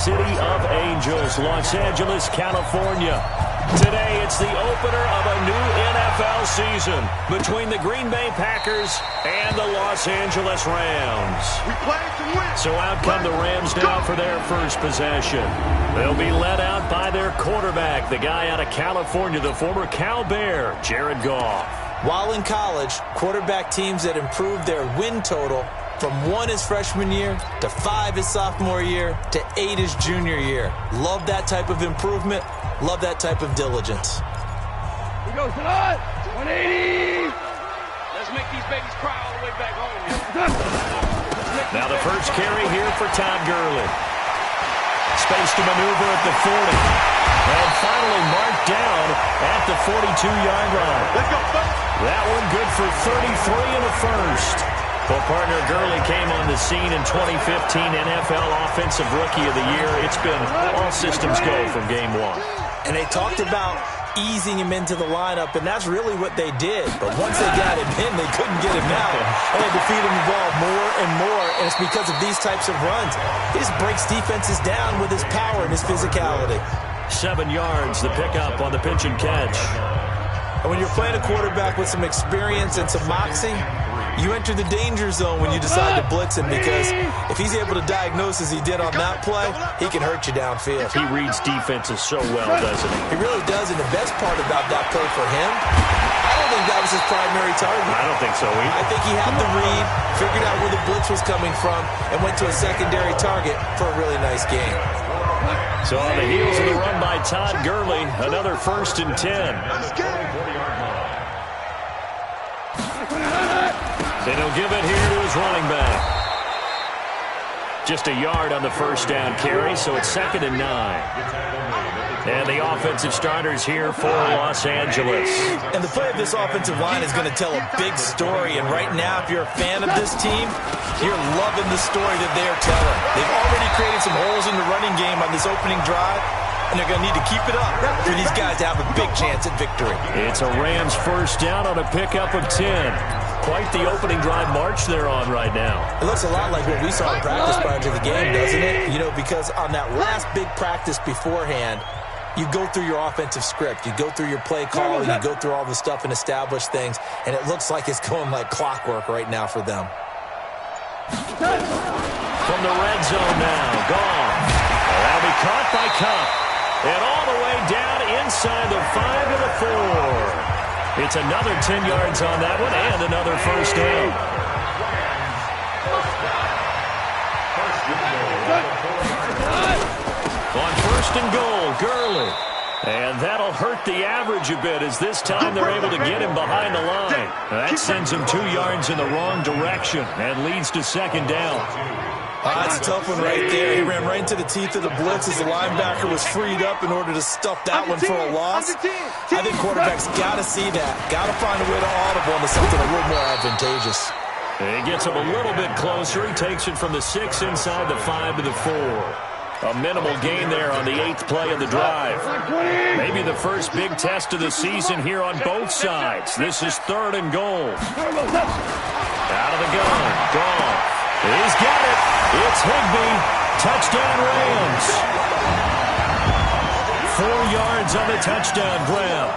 City of Angels, Los Angeles, California. Today, it's the opener of a new NFL season between the Green Bay Packers and the Los Angeles Rams. We play to win. So out come the Rams now for their first possession. They'll be led out by their quarterback, the guy out of California, the former Cal Bear, Jared Goff. While in college, quarterback teams that improved their win total from 1 his freshman year to 5 his sophomore year to 8 his junior year. Love that type of improvement. Love that type of diligence. He goes to the 180. Let's make these babies cry all the way back home. Now the first carry here for Todd Gurley. Space to maneuver at the 40. And finally marked down at the 42-yard line. Let's go, that one good for 33 in the first. Well, partner, Gurley came on the scene in 2015, NFL Offensive Rookie of the Year. It's been all systems go from game one. And they talked about easing him into the lineup, and that's really what they did. But once they got him in, they couldn't get him out. They had to feed him the ball more and more, and it's because of these types of runs. He just breaks defenses down with his power and his physicality. 7 yards, the pickup on the pitch and catch. And when you're playing a quarterback with some experience and some moxie, you enter the danger zone when you decide to blitz him, because if he's able to diagnose as he did on that play, he can hurt you downfield. He reads defenses so well, doesn't he? He really does, and the best part about that play for him, I don't think that was his primary target. I don't think so either. I think he had the read, figured out where the blitz was coming from, and went to a secondary target for a really nice game. So on the heels of the run by Todd Gurley, another 1st and 10. And he'll give it here to his running back. Just a yard on the first down carry, so it's 2nd and 9. And the offensive starters here for Los Angeles. And the play of this offensive line is going to tell a big story. And right now, if you're a fan of this team, you're loving the story that they're telling. They've already created some holes in the running game on this opening drive, and they're going to need to keep it up for these guys to have a big chance at victory. It's a Rams first down on a pickup of 10. Quite the opening drive march they're on right now. It looks a lot like what we saw in practice prior to the game, doesn't it? You know, because on that last big practice beforehand, you go through your offensive script, you go through your play call, you go through all the stuff and establish things, and it looks like it's going like clockwork right now for them. From the red zone now, gone. That'll be caught by Cup. And all the way down inside the 5 to the 4. It's another 10 yards on that one and another first down. On 1st and goal, Gurley. And that'll hurt the average a bit, as this time they're able to get him behind the line. That sends him 2 yards in the wrong direction and leads to 2nd down. That's a tough one right there. He ran right into the teeth of the blitz as the linebacker was freed up in order to stuff that one for a loss. I think quarterbacks got to see that. Got to find a way to audible into something a little more advantageous. He gets him a little bit closer. He takes it from the 6 inside the 5 to the 4. A minimal gain there on the 8th play of the drive. Maybe the first big test of the season here on both sides. This is 3rd and goal. Out of the gun. Gone. He's got it. It's Higbee. Touchdown Rams. 4 yards on the touchdown grab.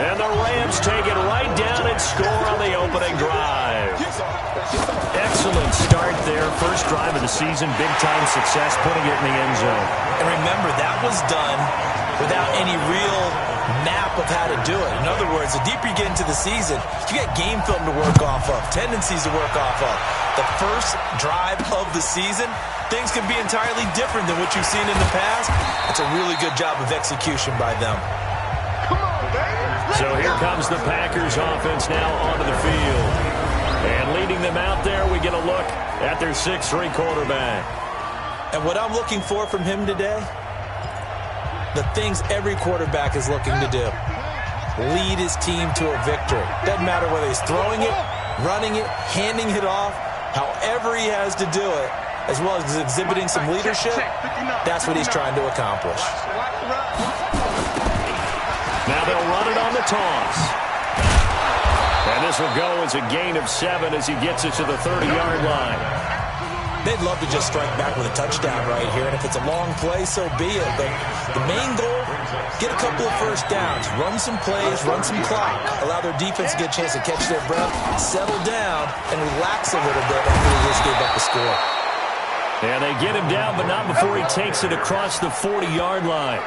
And the Rams take it right down and score on the opening drive. Excellent start there. First drive of the season. Big-time success putting it in the end zone. And remember, that was done without any real map of how to do it. In other words, the deeper you get into the season, you got game film to work off of, tendencies to work off of. The first drive of the season, things can be entirely different than what you've seen in the past. It's a really good job of execution by them. So here comes the Packers offense now onto the field. And leading them out there, we get a look at their 6'3" quarterback. And what I'm looking for from him today, the things every quarterback is looking to do. Lead his team to a victory. Doesn't matter whether he's throwing it, running it, handing it off, however he has to do it, as well as exhibiting some leadership, that's what he's trying to accomplish. Now they'll run it on the toss. And this will go as a gain of 7 as he gets it to the 30-yard line. They'd love to just strike back with a touchdown right here, and if it's a long play, so be it. But the main goal, get a couple of first downs, run some plays, run some clock, allow their defense to get a chance to catch their breath, settle down, and relax a little bit after they just gave up the score. And they get him down, but not before he takes it across the 40-yard line.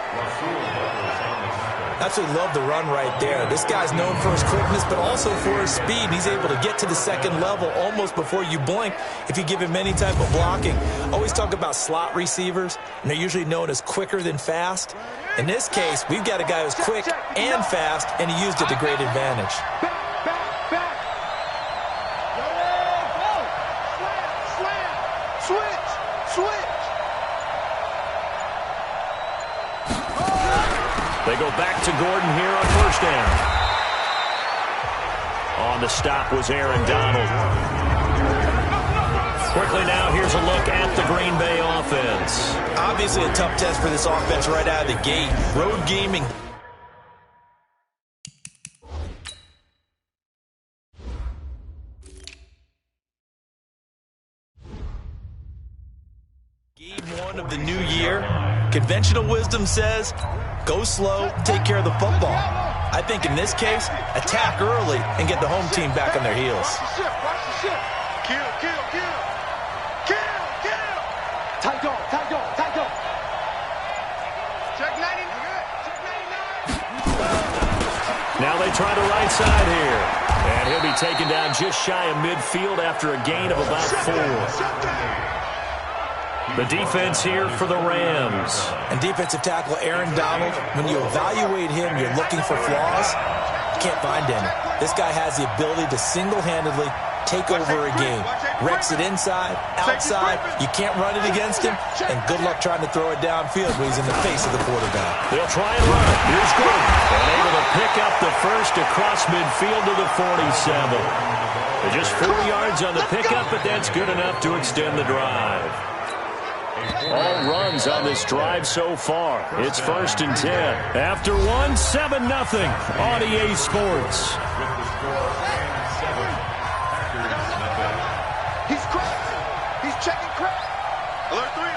Absolutely love the run right there. This guy's known for his quickness, but also for his speed. He's able to get to the second level almost before you blink if you give him any type of blocking. Always talk about slot receivers, and they're usually known as quicker than fast. In this case, we've got a guy who's quick and fast, and he used it to great advantage. They go back to Gordon here on first down. On the stop was Aaron Donald. Quickly now, here's a look at the Green Bay offense. Obviously a tough test for this offense right out of the gate. Road gaming. Game one of the new year. Conventional wisdom says, go slow, take care of the football. I think in this case, attack early and get the home team back on their heels. Kill. Tight dog. Check 99. Now they try the right side here. And he'll be taken down just shy of midfield after a gain of about 4. The defense here for the Rams. And defensive tackle Aaron Donald, when you evaluate him, you're looking for flaws. You can't find any. This guy has the ability to single-handedly take over a game. Wrecks it inside, outside. You can't run it against him. And good luck trying to throw it downfield when he's in the face of the quarterback. They'll try and run. Here's Gordon. And able to pick up the first across midfield to the 47. Just 4 yards on the pickup, but that's good enough to extend the drive. All runs on this drive so far. It's 1st and 10. After 1, 7-0 on EA Sports. He's cracked. He's checking crack. Alert 3.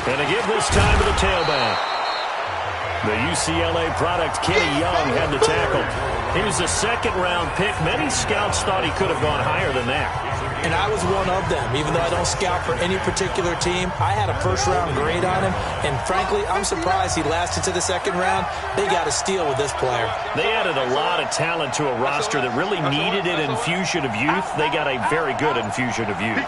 And a give this time to the tailback. The UCLA product, Kenny Young, had the tackle. He was a second-round pick. Many scouts thought he could have gone higher than that. And I was one of them. Even though I don't scout for any particular team, I had a first-round grade on him. And frankly, I'm surprised he lasted to the second round. They got a steal with this player. They added a lot of talent to a roster that really needed an infusion of youth. They got a very good infusion of youth.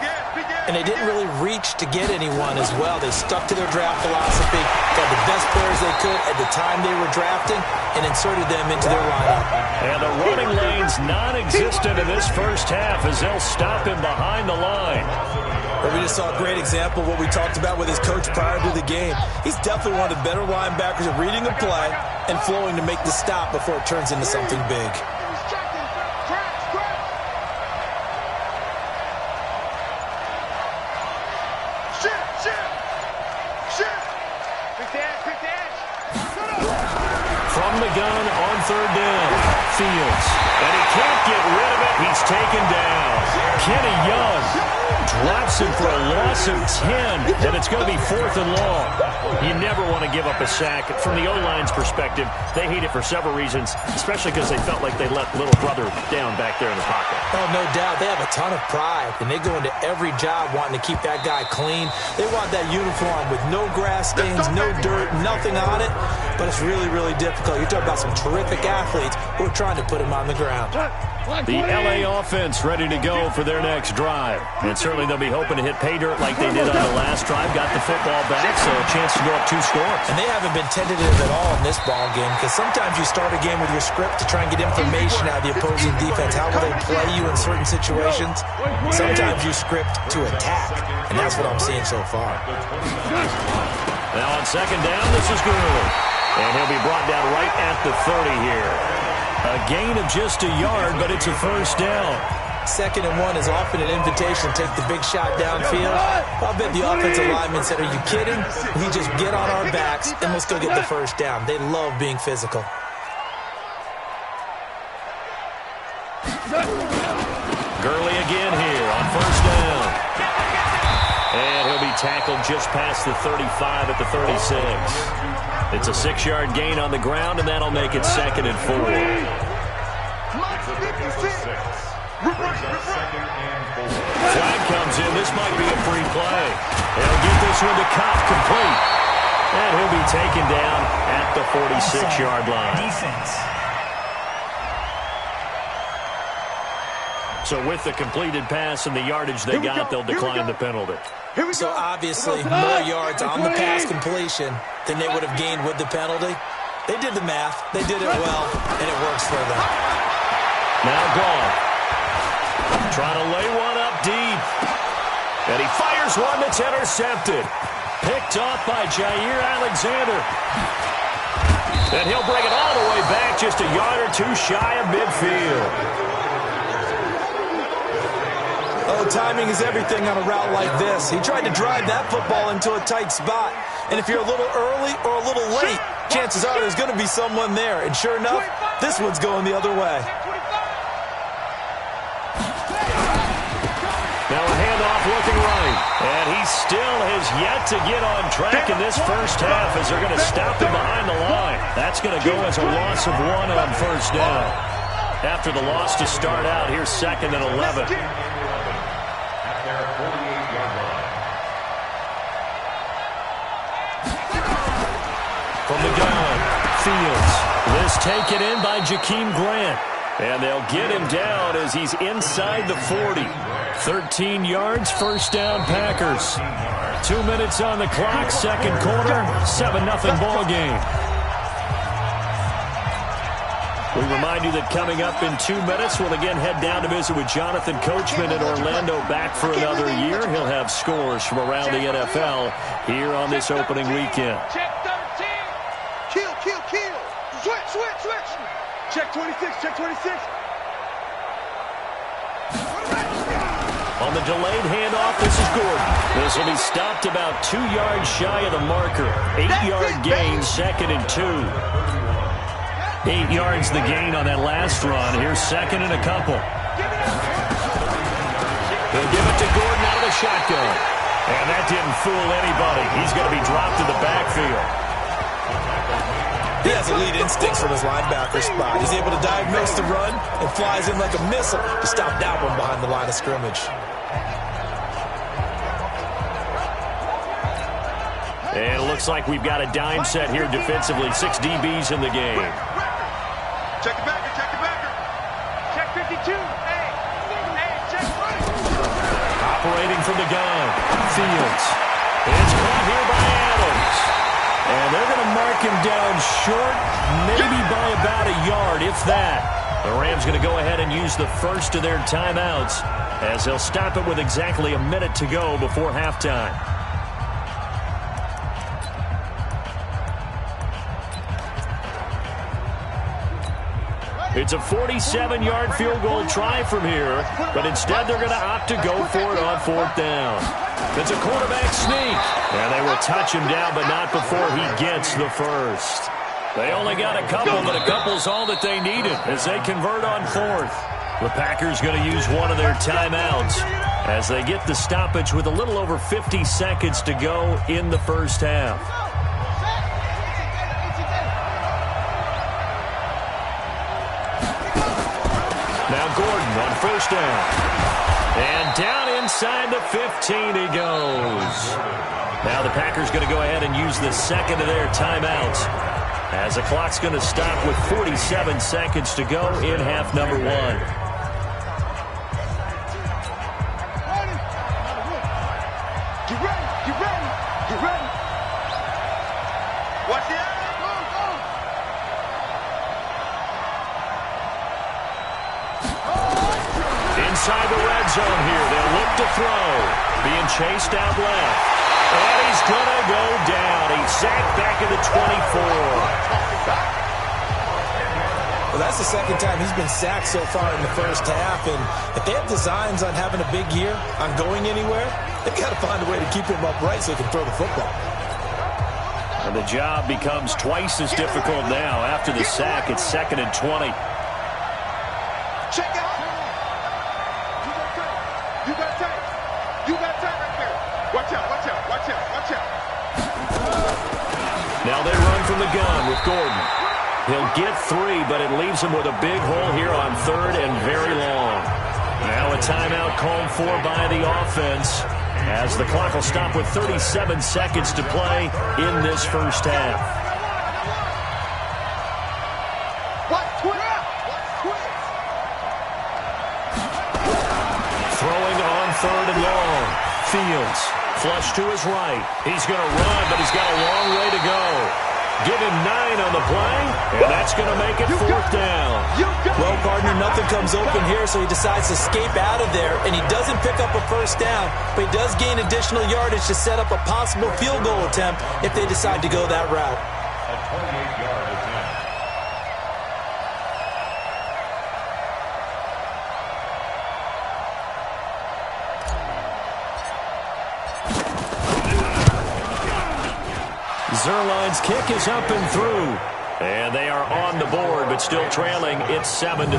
And they didn't really reach to get anyone as well. They stuck to their draft philosophy, got the best players they could at the time they were drafting, and inserted them into their lineup. And the running lane's non-existent in this first half as they'll stop him behind the line. But we just saw a great example of what we talked about with his coach prior to the game. He's definitely one of the better linebackers at reading a play and flowing to make the stop before it turns into something big. From the gun on 3rd down. Fields. And he can't get rid of it. He's taken down. Kenny Young drops him for a loss of 10. And it's going to be 4th and long. You never want to give up a sack. From the O-line's perspective, they hate it for several reasons, especially because they felt like they let little brother down back there in the pocket. Oh, no doubt. They have a ton of pride, and they go into every job wanting to keep that guy clean. They want that uniform with no grass stains, no dirt, nothing on it. But it's really, really difficult. You're talking about some terrific athletes who are trying to put him on the ground. The LA offense ready to go for their next drive. And certainly they'll be hoping to hit pay dirt like they did on the last drive. Got the football back, so a chance to go up 2 scores. And they haven't been tentative at all in this ball game, because sometimes you start a game with your script to try and get information out of the opposing defense. How will they play you in certain situations? Sometimes you script to attack, and that's what I'm seeing so far. Now on 2nd down, this is Gurley. And he'll be brought down right at the 30 here. A gain of just a yard, but it's a 1st down. 2nd and 1 is often an invitation to take the big shot downfield. I'll bet the offensive lineman said, are you kidding? We just get on our backs and let's go get the 1st down. They love being physical. first down. And he'll be tackled just past the 35 at the 36. It's a 6-yard gain on the ground, and that'll make it 2nd and 4. Flag comes in. This might be a free play. They'll get this one to Kopp, complete. And he'll be taken down at the 46-yard line. Defense. So with the completed pass and the yardage they got, they'll decline the penalty. So obviously more yards on the pass completion than they would have gained with the penalty. They did the math. They did it well, and it works for them. Now gone. Trying to lay one up deep. And he fires one that's intercepted. Picked off by Jair Alexander. And he'll bring it all the way back, just a yard or two shy of midfield. Oh, timing is everything on a route like this. He tried to drive that football into a tight spot. And if you're a little early or a little late, chances are there's going to be someone there. And sure enough, this one's going the other way. Now a handoff looking right. And he still has yet to get on track in this first half as they're going to stop him behind the line. That's going to go as a loss of 1 on first down. After the loss to start out, here's 2nd and 11. From the gun, Fields. This taken in by Jakeem Grant. And they'll get him down as he's inside the 40. 13 yards, first down Packers. 2 minutes on the clock, second quarter, 7-0 ball game. We remind you that coming up in 2 minutes, we'll again head down to visit with Jonathan Coachman in Orlando, back for another year. He'll have scores from around the NFL here on this opening weekend. Check 13. Kill, kill, kill. Switch, switch, switch. Check 26, check 26. On the delayed handoff, this is Gordon. This will be stopped about 2 yards shy of the marker. 8-yard gain, 2nd and 2. 8 yards the gain on that last run. Here's 2nd and a couple. They'll give it to Gordon out of the shotgun. And that didn't fool anybody. He's going to be dropped in the backfield. He has elite instincts from his linebacker spot. He's able to diagnose the run and flies in like a missile to stop that one behind the line of scrimmage. And it looks like we've got a dime set here defensively. 6 DBs in the game. Check the backer, check the backer. Check 52. Hey, check 20. Operating from the gun. Fields. It's caught here by Adams. And they're going to mark him down short, maybe by about a yard, if that. The Rams going to go ahead and use the first of their timeouts as they'll stop it with exactly a minute to go before halftime. It's a 47-yard field goal try from here, but instead they're going to opt to go for it on 4th down. It's a quarterback sneak, and they will touch him down, but not before he gets the first. They only got a couple, but a couple's all that they needed as they convert on 4th. The Packers going to use one of their timeouts as they get the stoppage with a little over 50 seconds to go in the first half. Now Gordon on first down. And down inside the 15 he goes. Now the Packers going to go ahead and use the second of their timeouts as the clock's going to stop with 47 seconds to go in half number 1. Get ready, get ready, get ready. Watch it. Inside the red zone here. They'll look to throw. Being chased out left. And he's going to go down. He's sacked back at the 24. Well, that's the second time he's been sacked so far in the first half. And if they have designs on having a big year, on going anywhere, they've got to find a way to keep him upright so he can throw the football. And the job becomes twice as difficult now. After the sack, it's 2nd and 20. Check out. You got to from the gun with Gordon. He'll get 3, but it leaves him with a big hole here on 3rd and very long. Now a timeout called for by the offense, as the clock will stop with 37 seconds to play in this first half. Throwing on 3rd and long. Fields, flush to his right. He's going to run, but he's got a long way to go. Give him 9 on the play, and that's going to make it 4th down. Well, partner, nothing comes open here, so he decides to escape out of there, and he doesn't pick up a first down, but he does gain additional yardage to set up a possible field goal attempt if they decide to go that route. A 28-yard attempt. Zerline's kick is up and through. And they are on the board, but still trailing. It's 7-3.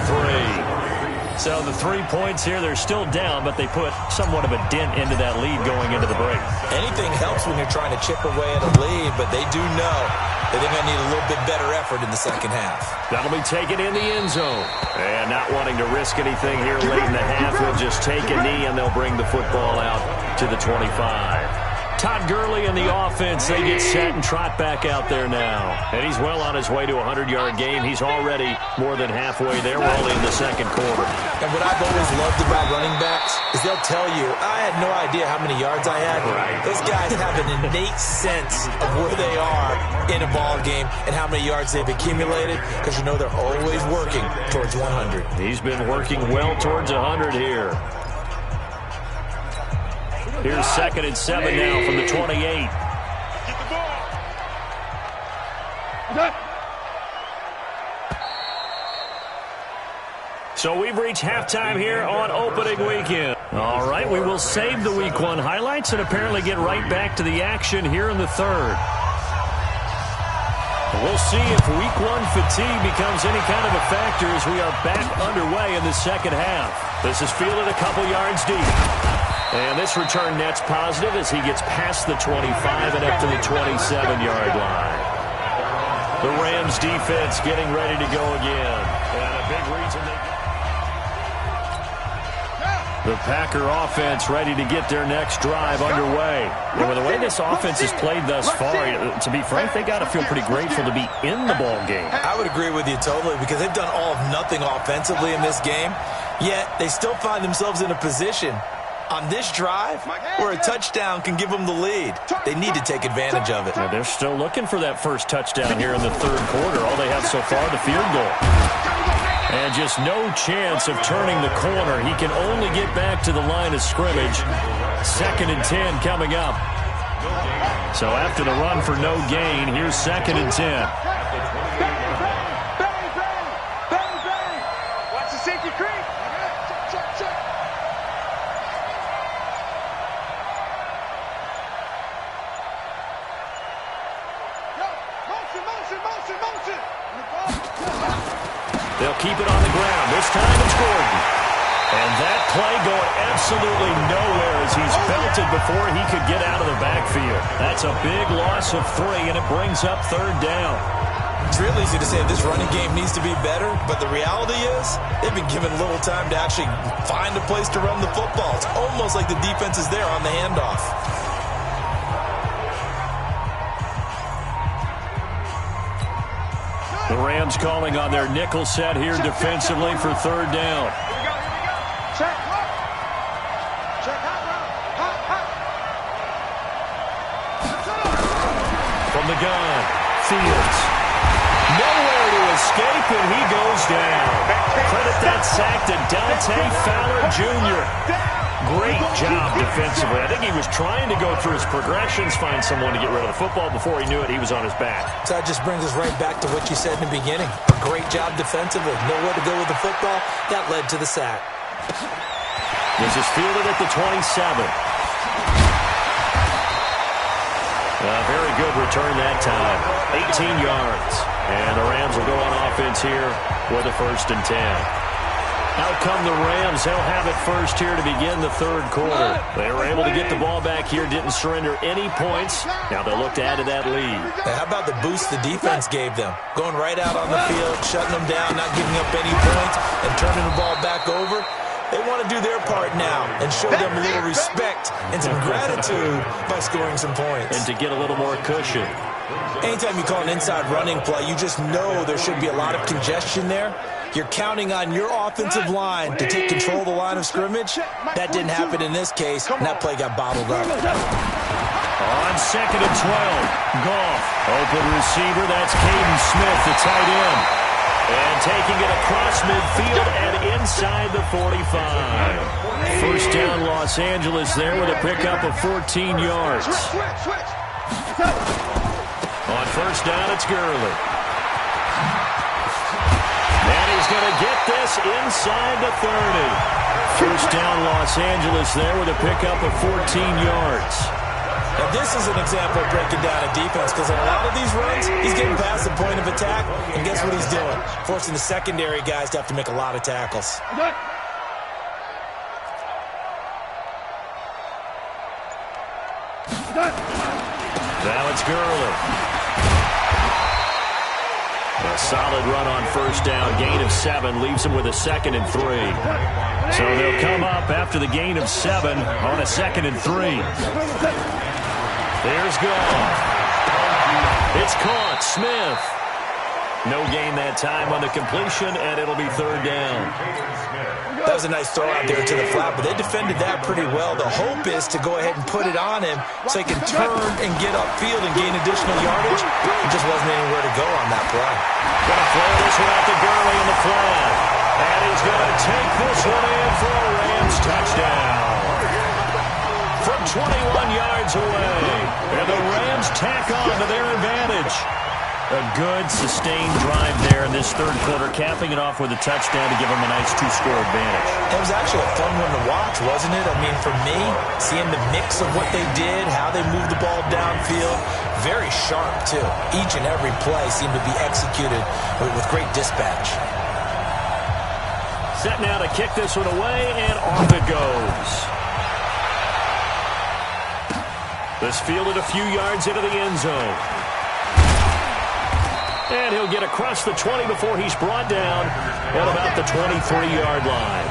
So the 3 points here, they're still down, but they put somewhat of a dent into that lead going into the break. Anything helps when you're trying to chip away at a lead, but they do know that they're going to need a little bit better effort in the second half. That'll be taken in the end zone. And not wanting to risk anything here late in the half, he'll just take a knee, and they'll bring the football out to the 25. Todd Gurley and the offense, they get set and trot back out there now. And he's well on his way to a 100-yard game. He's already more than halfway there. We're only in the second quarter. And what I've always loved about running backs is they'll tell you, I had no idea how many yards I had. Right. Those guys have an innate sense of where they are in a ball game and how many yards they've accumulated, because you know they're always working towards 100. He's been working well towards 100 here. Here's 2nd and 7 now from the 28. Get the ball. So we've reached halftime here on opening weekend. All right, we will save the Week 1 highlights and apparently get right back to the action here in the 3rd. We'll see if Week 1 fatigue becomes any kind of a factor as we are back underway in the second half. This is fielded a couple yards deep. And this return net's positive as he gets past the 25 and up to the 27-yard line. The Rams defense getting ready to go again. And a big reason the Packer offense ready to get their next drive underway. And with the way this offense has played thus far, to be frank, they got to feel pretty grateful to be in the ball game. I would agree with you totally, because they've done all of nothing offensively in this game, yet they still find themselves in a position on this drive where a touchdown can give them the lead. They need to take advantage of it. Now they're still looking for that first touchdown here in the 3rd quarter. All they have so far, the field goal. And just no chance of turning the corner. He can only get back to the line of scrimmage. 2nd and 10 coming up. So after the run for no gain, here's 2nd and 10. Watch the safety creep. Check. Motion. They'll keep it on the ground. This time it's Gordon. And that play going absolutely nowhere as he's belted before he could get out of the backfield. That's a big loss of 3, and it brings up 3rd down. It's real easy to say this running game needs to be better, but the reality is they've been given little time to actually find a place to run the football. It's almost like the defense is there on the handoff. The Rams calling on their nickel set here defensively for 3rd down. Here we go. Check. Hot. From the gun, Fields. Nowhere to escape, and he goes down. Credit that sack to Dante Fowler Jr. Great job defensively. I think he was trying to go through his progressions, find someone to get rid of the football. Before he knew it, he was on his back. So that just brings us right back to what you said in the beginning. A great job defensively. Nowhere to go with the football. That led to the sack. This is fielded at the 27. A very good return that time. 18 yards. And the Rams will go on offense here with a 1st and 10. Out come the Rams. They'll have it first here to begin the third quarter. They were able to get the ball back here, didn't surrender any points. Now they'll look to add to that lead. Hey, how about the boost the defense gave them? Going right out on the field, shutting them down, not giving up any points, and turning the ball back over. They want to do their part now and show them a little respect and some gratitude by scoring some points. And to get a little more cushion. Anytime you call an inside running play, you just know there should be a lot of congestion there. You're counting on your offensive line to take control of the line of scrimmage. That didn't happen in this case, and that play got bottled up. On 2nd and 12, Goff, open receiver, that's Caden Smith, the tight end. And taking it across midfield and inside the 45. First down, Los Angeles there with a pickup of 14 yards. On first down, it's Gurley. And he's going to get this inside the 30. First down, Los Angeles there with a pickup of 14 yards. Now, this is an example of breaking down a defense because in a lot of these runs, he's getting past the point of attack, and guess what he's doing? Forcing the secondary guys to have to make a lot of tackles. Now it's Gurley. A solid run on first down. Gain of 7 leaves him with a 2nd and 3. So they'll come up after the gain of 7 on a 2nd and 3. There's Goff. It's caught. Smith. No gain that time on the completion, and it'll be third down. That was a nice throw out there to the flat, but they defended that pretty well. The hope is to go ahead and put it on him so he can turn and get upfield and gain additional yardage. He just wasn't anywhere to go on that play. Gonna throw this one out to Gurley in the flat. And he's gonna take this one in for a Rams touchdown. From 21 yards away. And the Rams tack on to their advantage. A good, sustained drive there in this third quarter, capping it off with a touchdown to give them a nice 2-score advantage. It was actually a fun one to watch, wasn't it? I mean, for me, seeing the mix of what they did, how they moved the ball downfield, very sharp, too. Each and every play seemed to be executed with great dispatch. Set now to kick this one away, and off it goes. This fielded a few yards into the end zone. And he'll get across the 20 before he's brought down at about the 23-yard line.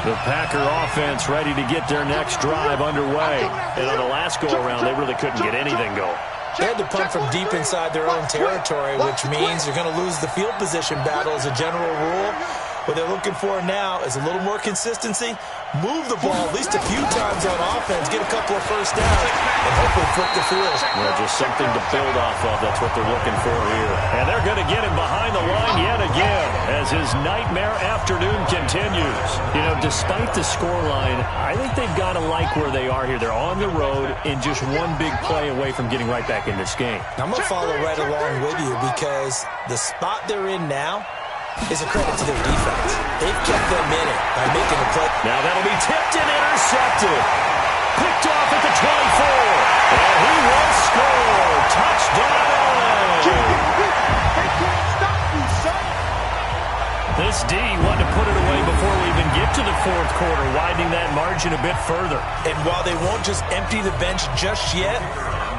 The Packer offense ready to get their next drive underway. And on the last go-around, they really couldn't get anything going. They had to punt from deep inside their own territory, which means you're going to lose the field position battle as a general rule. What they're looking for now is a little more consistency, move the ball at least a few times on offense, get a couple of first downs, and hopefully flip the field. Well, just something to build off of. That's what they're looking for here. And they're going to get him behind the line yet again as his nightmare afternoon continues. You know, despite the scoreline, I think they've got to like where they are here. They're on the road and just one big play away from getting right back in this game. I'm going to follow right along with you because the spot they're in now is a credit to their defense. They've kept them in it by making a play. Now that'll be tipped and intercepted. Picked off at the 24. And he will score. Touchdown. They can't stop you, son. This D wanted to put it away before we even get to the fourth quarter, widening that margin a bit further. And while they won't just empty the bench just yet,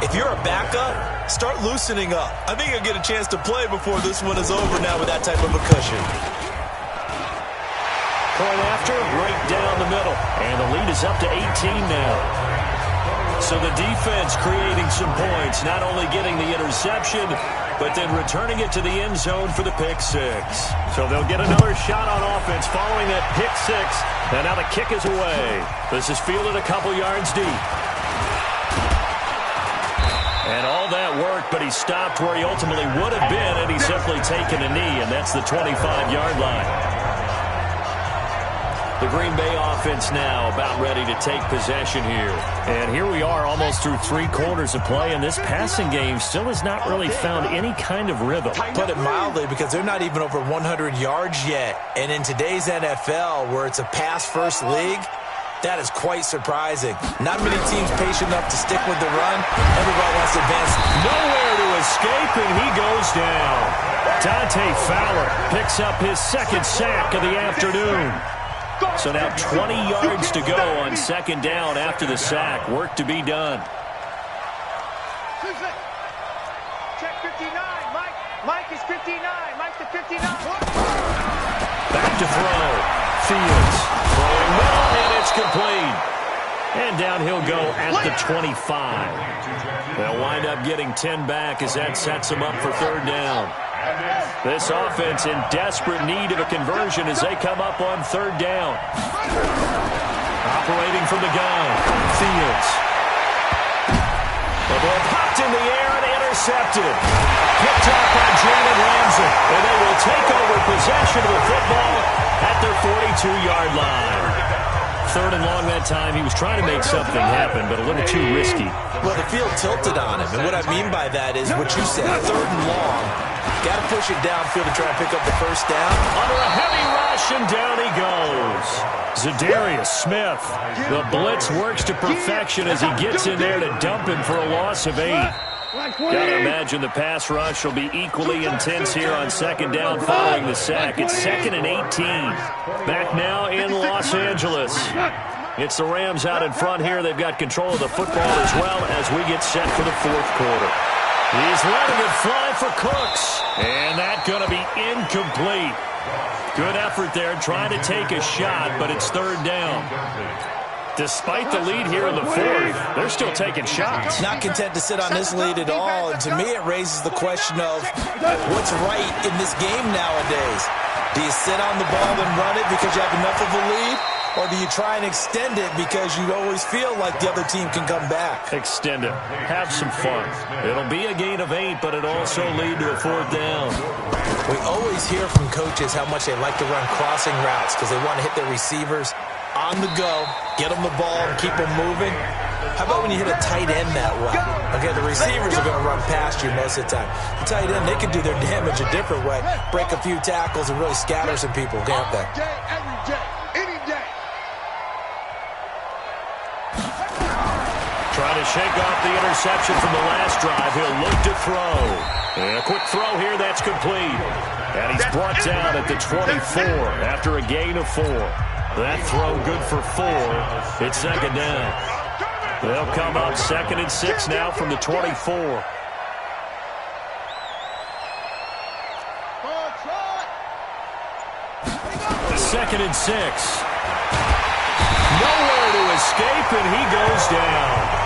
if you're a backup, start loosening up. I think you'll get a chance to play before this one is over now with that type of a cushion. Point after, right down the middle. And the lead is up to 18 now. So the defense creating some points, not only getting the interception, but then returning it to the end zone for the pick six. So they'll get another shot on offense following that pick six. And now the kick is away. This is fielded a couple yards deep. And all that work, but he stopped where he ultimately would have been, and he's simply taken a knee, and that's the 25-yard line. The Green Bay offense now about ready to take possession here. And here we are almost through 3 quarters of play, and this passing game still has not really found any kind of rhythm. Put it mildly, because they're not even over 100 yards yet. And in today's NFL, where it's a pass-first league, that is quite surprising. Not many teams patient enough to stick with the run. Everybody wants to advance. Nowhere to escape, and he goes down. Dante Fowler picks up his second sack of the afternoon. So now 20 yards to go on second down after the sack. Work to be done. Check 59. Mike is 59. Mike's the 59. Back to throw. Fields throwing middle, and it's complete. And down he'll go at the 25. They'll wind up getting 10 back as that sets them up for third down. This offense in desperate need of a conversion as they come up on third down. Operating from the gun, Fields. The ball popped in the air and intercepted. Picked up by Jalen Ramsey. And they will take over possession of the football at their 42-yard line. Third and long that time. He was trying to make something happen, but a little too risky. Well, the field tilted on him. And what I mean by that is what you said, third and long. Got to push it downfield to try and pick up the first down. Under a heavy rush, and down he goes. Zadarius Smith. The blitz works to perfection as he gets in there to dump him for a loss of 8. Got to imagine the pass rush will be equally intense here on second down following the sack. It's 2nd and 18. Back now in Los Angeles. It's the Rams out in front here. They've got control of the football as well as we get set for the fourth quarter. He's letting it fly for Cooks. And that's going to be incomplete. Good effort there, trying to take a shot, but it's third down. Despite the lead here in the fourth, they're still taking shots. Not content to sit on this lead at all. And to me, it raises the question of what's right in this game nowadays. Do you sit on the ball and run it because you have enough of a lead? Or do you try and extend it because you always feel like the other team can come back? Extend it. Have some fun. It'll be a gain of 8, but it'll also lead to a fourth down. We always hear from coaches how much they like to run crossing routes because they want to hit their receivers on the go, get them the ball, and keep them moving. How about when you hit a tight end that way? Okay, the receivers are going to run past you most of the time. The tight end, they can do their damage a different way, break a few tackles, and really scatter some people, can't they? Every day, any day. Trying to shake off the interception from the last drive. He'll look to throw. And a quick throw here, that's complete. And he's brought down at the 24 after a gain of 4. That throw good for 4. It's second down. They'll come up 2nd and 6 now from the 24. Second and 6. Nowhere to escape, and he goes down.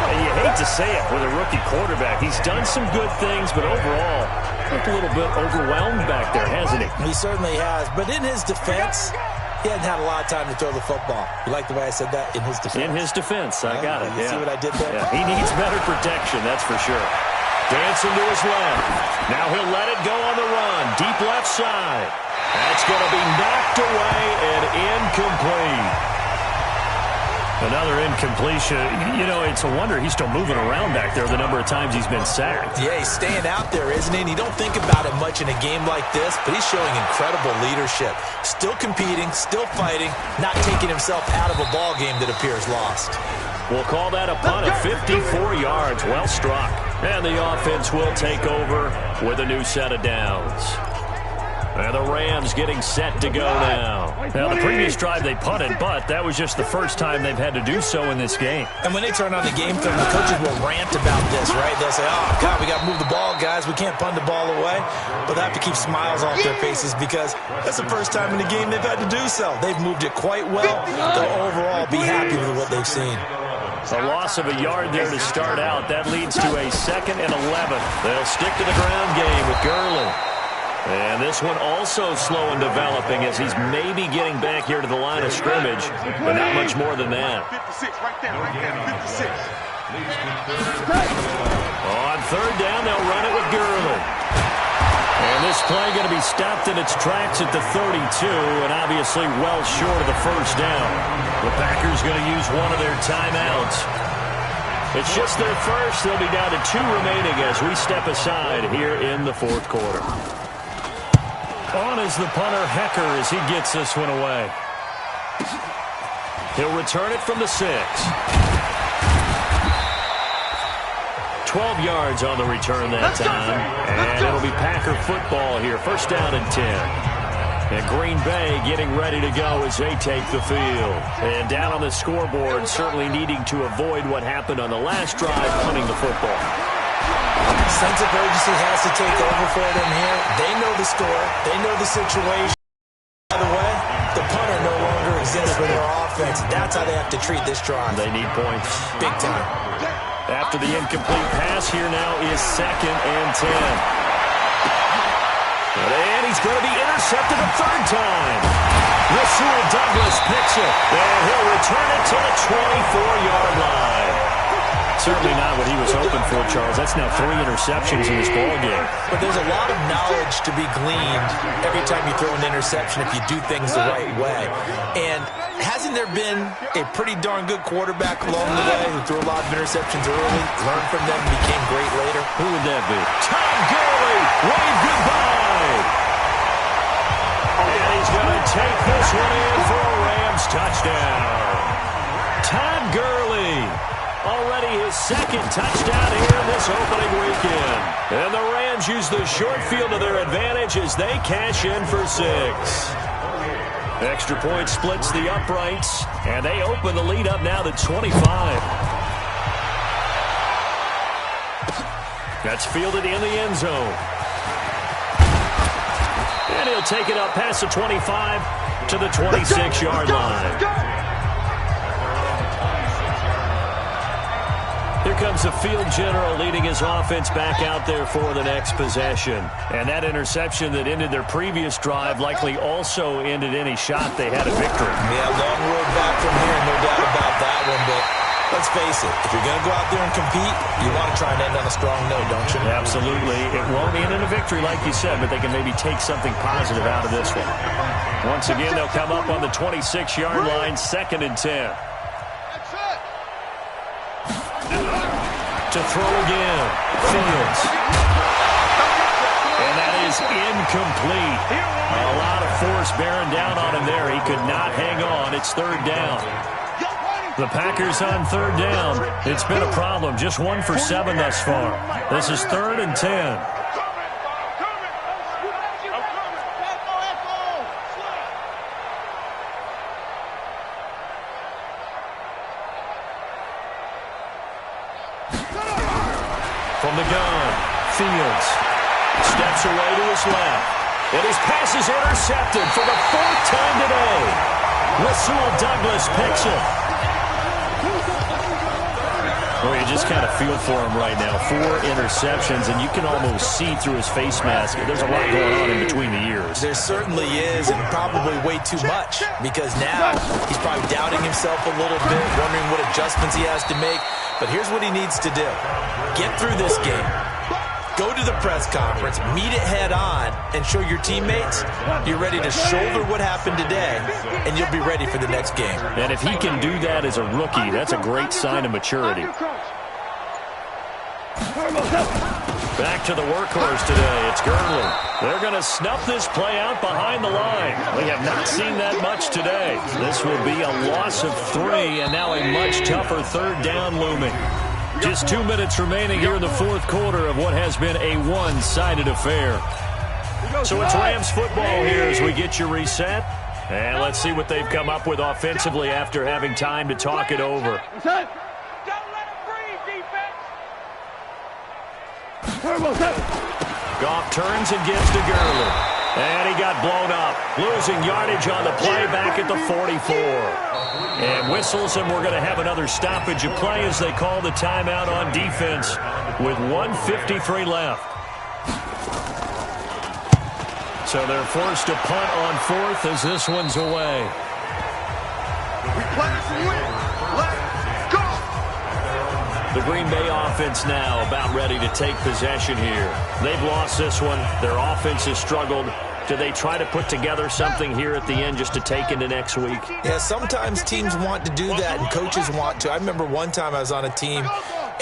And you hate to say it with a rookie quarterback. He's done some good things, but overall, looked a little bit overwhelmed back there, hasn't he? He certainly has. But in his defense, he hadn't had a lot of time to throw the football. You like the way I said that? In his defense. In his defense, I got it. You see what I did there? Yeah. He needs better protection, that's for sure. Dancing to his left. Now he'll let it go on the run. Deep left side. That's going to be knocked away and incomplete. Another incompletion. You know, it's a wonder he's still moving around back there the number of times he's been sacked. Yeah, he's staying out there, isn't he? And you don't think about it much in a game like this, but he's showing incredible leadership. Still competing, still fighting, not taking himself out of a ball game that appears lost. We'll call that a punt of 54 yards. Well struck. And the offense will take over with a new set of downs. And the Rams getting set to go now. Now, the previous drive they punted, but that was just the first time they've had to do so in this game. And when they turn on the game film, the coaches will rant about this, right? They'll say, oh, God, we got to move the ball, guys. We can't punt the ball away. But they have to keep smiles off their faces because that's the first time in the game they've had to do so. They've moved it quite well. They'll overall be happy with what they've seen. A loss of a yard there to start out. That leads to a 2nd and 11. They'll stick to the ground game with Gurley. And this one also slow in developing as he's maybe getting back here to the line of scrimmage, but not much more than that. 56, right there, 56. On third down, they'll run it with Gurley. And this play going to be stopped in its tracks at the 32, and obviously well short of the first down. The Packers going to use one of their timeouts. It's just their first. They'll be down to 2 remaining as we step aside here in the fourth quarter. On is the punter, Hecker, as he gets this one away. He'll return it from the 6. 12 yards on the return that time. And it'll be Packer football here. First down and 10. And Green Bay getting ready to go as they take the field. And down on the scoreboard, certainly needing to avoid what happened on the last drive, punting the football. Sense of urgency has to take over for them here. They know the score. They know the situation. By the way, the punter no longer exists for their offense. That's how they have to treat this drive. They need points. Big time. After the incomplete pass, here now is 2nd and 10. And he's going to be intercepted a third time. Rasul Douglas picks it, and he'll return it to the 24-yard line. Certainly not what he was hoping for, Charles. That's now 3 interceptions in this ballgame. But there's a lot of knowledge to be gleaned every time you throw an interception if you do things the right way. And hasn't there been a pretty darn good quarterback along the way who threw a lot of interceptions early, learned from them, and became great later? Who would that be? Todd Gurley, wave goodbye. And he's going to take this one in for a Rams touchdown. Todd Gurley, already his 2nd touchdown here in this opening weekend. And the Rams use the short field to their advantage as they cash in for 6. Extra point splits the uprights, and they open the lead up now to 25. That's fielded in the end zone. And he'll take it up past the 25 to the 26-yard line. Here comes the field general leading his offense back out there for the next possession. And that interception that ended their previous drive likely also ended any shot they had at victory. Yeah, long road back from here, no doubt about that one. But let's face it, if you're going to go out there and compete, you want to try and end on a strong note, don't you? Absolutely. It won't end in a victory like you said, but they can maybe take something positive out of this one. Once again, they'll come up on the 26-yard line, 2nd and 10. To throw again, Fields. And that is incomplete. A lot of force bearing down on him there. He could not hang on. It's 3rd down. The Packers on 3rd down. It's been a problem. Just 1 for 7 thus far. This is 3rd and 10. From the gun, Fields steps away to his left. And his pass is intercepted for the 4th time today. Rasul Douglas picks it. Well, you just kind of feel for him right now. 4 interceptions, and you can almost see through his face mask. There's a lot going on in between the ears. There certainly is, and probably way too much, because now he's probably doubting himself a little bit, wondering what adjustments he has to make. But here's what he needs to do. Get through this game. Go to the press conference, meet it head on, and show your teammates you're ready to shoulder what happened today, and you'll be ready for the next game. And if he can do that as a rookie, that's a great sign of maturity. Back to the workhorse today. It's Gurley. They're going to snuff this play out behind the line. We have not seen that much today. This will be a loss of 3, and now a much tougher 3rd down looming. Just 2 minutes remaining here in the 4th quarter of what has been a one-sided affair. So it's Rams football here as we get you reset. And let's see what they've come up with offensively after having time to talk it over. Goff turns and gives to Gurley. And he got blown up, losing yardage on the play back at the 44. And whistles, and we're going to have another stoppage of play as they call the timeout on defense with 1:53 left. So they're forced to punt on 4th as this one's away. We play this and win. Let's go! The Green Bay offense now about ready to take possession here. They've lost this one. Their offense has struggled. Do they try to put together something here at the end just to take into next week? Yeah, sometimes teams want to do that and coaches want to. I remember one time I was on a team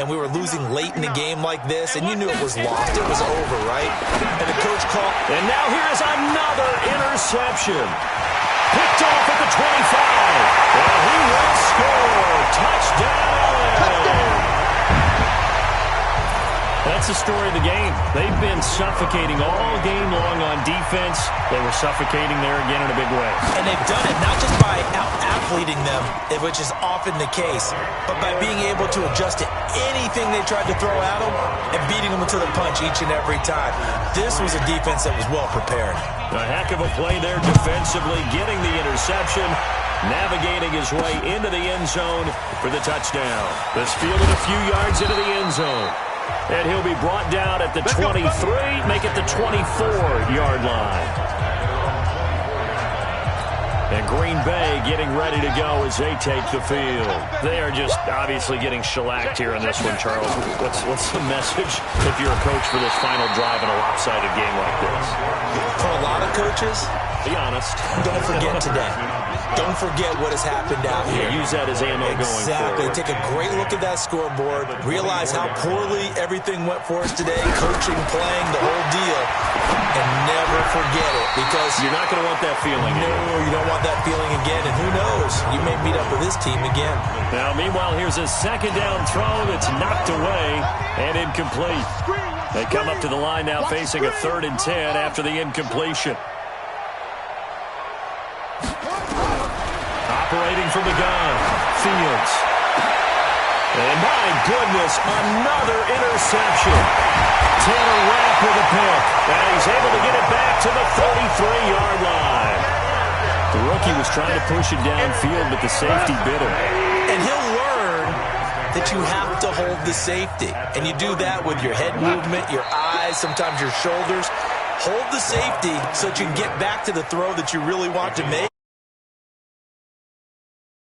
and we were losing late in a game like this, and you knew it was lost. It was over, right? And the coach called. And now here's another interception. Picked off at the 25. And he will score. Touchdown, LA. That's the story of the game. They've been suffocating all game long on defense. They were suffocating there again in a big way. And they've done it not just by out-athleting them, which is often the case, but by being able to adjust to anything they tried to throw at them and beating them to the punch each and every time. This was a defense that was well prepared. A heck of a play there defensively, getting the interception, navigating his way into the end zone for the touchdown. This fielded a few yards into the end zone. And he'll be brought down at the 23, make it the 24-yard line. And Green Bay getting ready to go as they take the field. They are just obviously getting shellacked here in this one, Charles. What's the message if you're a coach for this final drive in a lopsided game like this? For a lot of coaches, be honest, don't forget today. Don't forget what has happened out here. Use that as ammo going forward. Exactly. Take a great look at that scoreboard. Realize how poorly everything went for us today. Coaching, playing, the whole deal. And never forget it, because you're not going to want that feeling again. No, you don't want that feeling again. And who knows? You may meet up with this team again. Now, meanwhile, here's a second down throw that's knocked away and incomplete. They come up to the line now facing a 3rd and 10 after the incompletion. Operating from the gun, Fields. And my goodness, another interception. Taylor Rapp with a pick. And he's able to get it back to the 33-yard line. The rookie was trying to push it downfield, but the safety bit him. And he'll learn that you have to hold the safety. And you do that with your head movement, your eyes, sometimes your shoulders. Hold the safety so that you can get back to the throw that you really want to make.